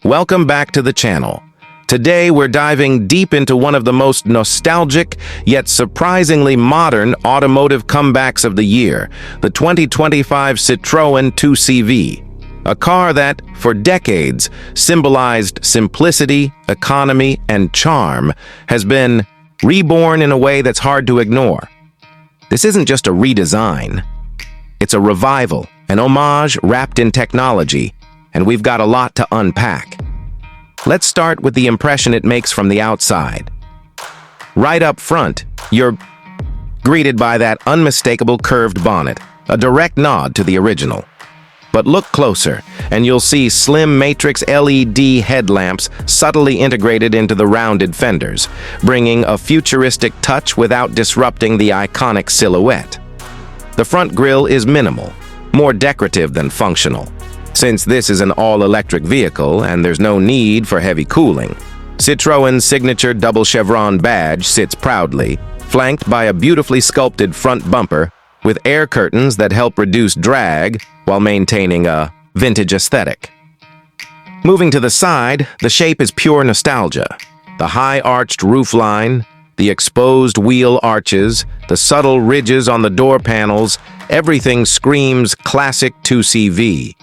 Welcome back to the channel. Today we're diving deep into one of the most nostalgic yet surprisingly modern automotive comebacks of the year, the 2025 Citroën 2CV, a car that, for decades, symbolized simplicity, economy, and charm, has been reborn in a way that's hard to ignore. This isn't just a redesign. It's a revival, an homage wrapped in technology, and we've got a lot to unpack. Let's start with the impression it makes from the outside. Right up front, you're greeted by that unmistakable curved bonnet, a direct nod to the original. But look closer, and you'll see slim matrix LED headlamps subtly integrated into the rounded fenders, bringing a futuristic touch without disrupting the iconic silhouette. The front grille is minimal, more decorative than functional. Since this is an all-electric vehicle and there's no need for heavy cooling, Citroën's signature double chevron badge sits proudly, flanked by a beautifully sculpted front bumper with air curtains that help reduce drag while maintaining a vintage aesthetic. Moving to the side, the shape is pure nostalgia. The high-arched roofline, the exposed wheel arches, the subtle ridges on the door panels, everything screams classic 2CV.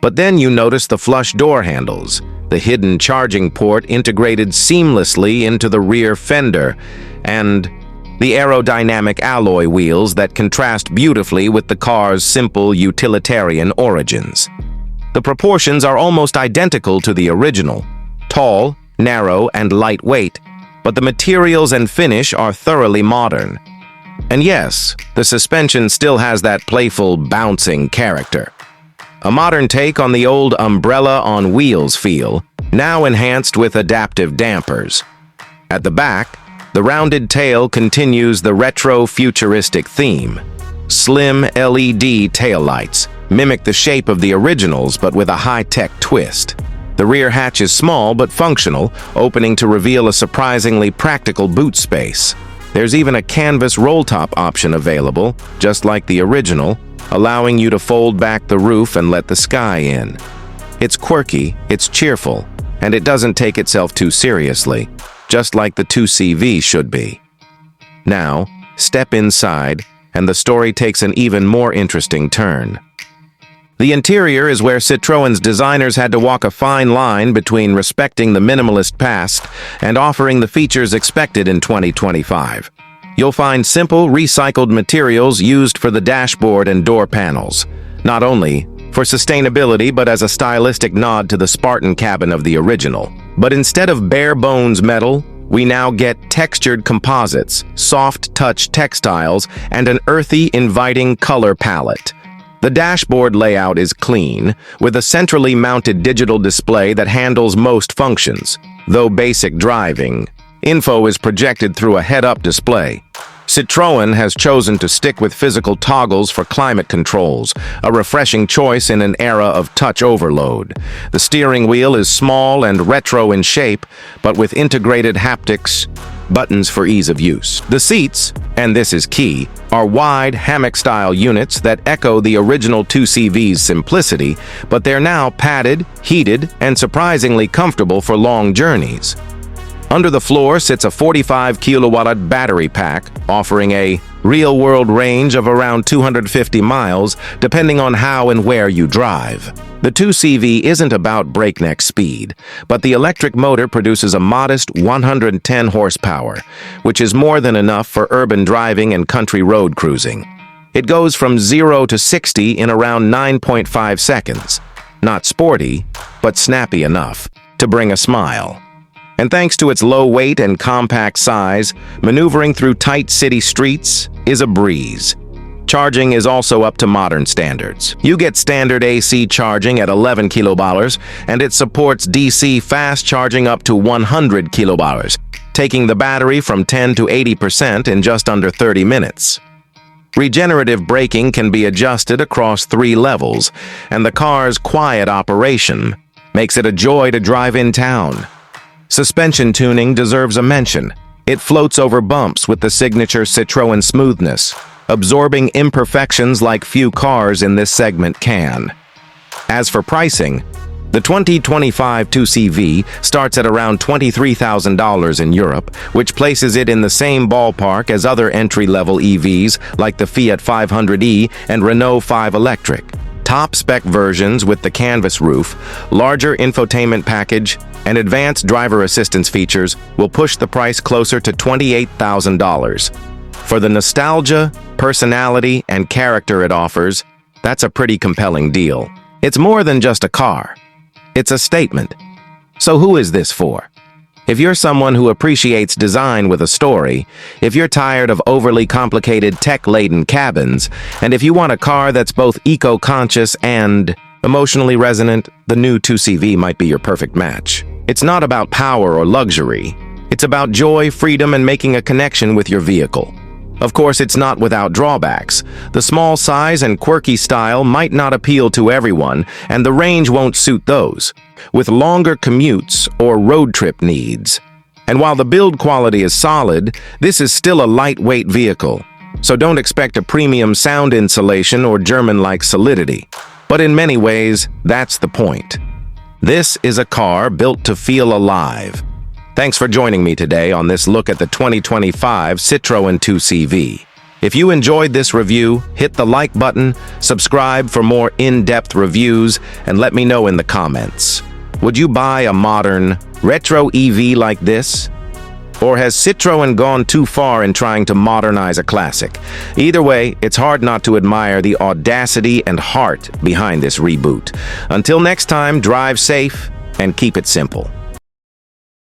But then you notice the flush door handles, the hidden charging port integrated seamlessly into the rear fender, and the aerodynamic alloy wheels that contrast beautifully with the car's simple utilitarian origins. The proportions are almost identical to the original, tall, narrow, and lightweight, but the materials and finish are thoroughly modern. And yes, the suspension still has that playful, bouncing character. A modern take on the old umbrella on wheels feel, now enhanced with adaptive dampers. At the back, the rounded tail continues the retro-futuristic theme. Slim LED taillights mimic the shape of the originals but with a high-tech twist. The rear hatch is small but functional, opening to reveal a surprisingly practical boot space. There's even a canvas roll-top option available, just like the original, allowing you to fold back the roof and let the sky in. It's quirky, it's cheerful, and it doesn't take itself too seriously, just like the 2CV should be. Now, step inside, and the story takes an even more interesting turn. The interior is where Citroën's designers had to walk a fine line between respecting the minimalist past and offering the features expected in 2025. You'll find simple, recycled materials used for the dashboard and door panels, not only for sustainability but as a stylistic nod to the Spartan cabin of the original. But instead of bare-bones metal, we now get textured composites, soft-touch textiles, and an earthy, inviting color palette. The dashboard layout is clean, with a centrally mounted digital display that handles most functions, though basic driving. Info is projected through a head-up display. Citroën has chosen to stick with physical toggles for climate controls, a refreshing choice in an era of touch overload. The steering wheel is small and retro in shape, but with integrated haptics, buttons for ease of use. The seats, and this is key, are wide hammock-style units that echo the original 2CV's simplicity, but they're now padded, heated, and surprisingly comfortable for long journeys. Under the floor sits a 45 kilowatt battery pack, offering a real-world range of around 250 miles, depending on how and where you drive. The 2CV isn't about breakneck speed, but the electric motor produces a modest 110 horsepower, which is more than enough for urban driving and country road cruising. It goes from 0 to 60 in around 9.5 seconds. Not sporty, but snappy enough to bring a smile. And thanks to its low weight and compact size, maneuvering through tight city streets is a breeze. Charging is also up to modern standards. You get standard AC charging at 11 kilobars, and it supports DC fast charging up to 100 kilobars, taking the battery from 10 to 80% in just under 30 minutes. Regenerative braking can be adjusted across 3 levels, and the car's quiet operation makes it a joy to drive in town. Suspension tuning deserves a mention. It floats over bumps with the signature Citroën smoothness, absorbing imperfections like few cars in this segment can. As for pricing, The 2025 2CV starts at around $23,000 in Europe, which places it in the same ballpark as other entry-level EVs like the Fiat 500e and Renault 5 Electric. Top-spec versions with the canvas roof, larger infotainment package, and advanced driver assistance features will push the price closer to $28,000. For the nostalgia, personality, and character it offers, that's a pretty compelling deal. It's more than just a car. It's a statement. So who is this for? If you're someone who appreciates design with a story, if you're tired of overly complicated tech-laden cabins, and if you want a car that's both eco-conscious and emotionally resonant, the new 2CV might be your perfect match. It's not about power or luxury. It's about joy, freedom, and making a connection with your vehicle. Of course, it's not without drawbacks. The small size and quirky style might not appeal to everyone, and the range won't suit those with longer commutes or road trip needs. And while the build quality is solid, this is still a lightweight vehicle, so don't expect a premium sound insulation or German-like solidity. But in many ways, that's the point. This is a car built to feel alive. Thanks for joining me today on this look at the 2025 Citroën 2CV. If you enjoyed this review, hit the like button, subscribe for more in-depth reviews, and let me know in the comments. Would you buy a modern, retro EV like this? Or has Citroën gone too far in trying to modernize a classic? Either way, it's hard not to admire the audacity and heart behind this reboot. Until next time, drive safe and keep it simple.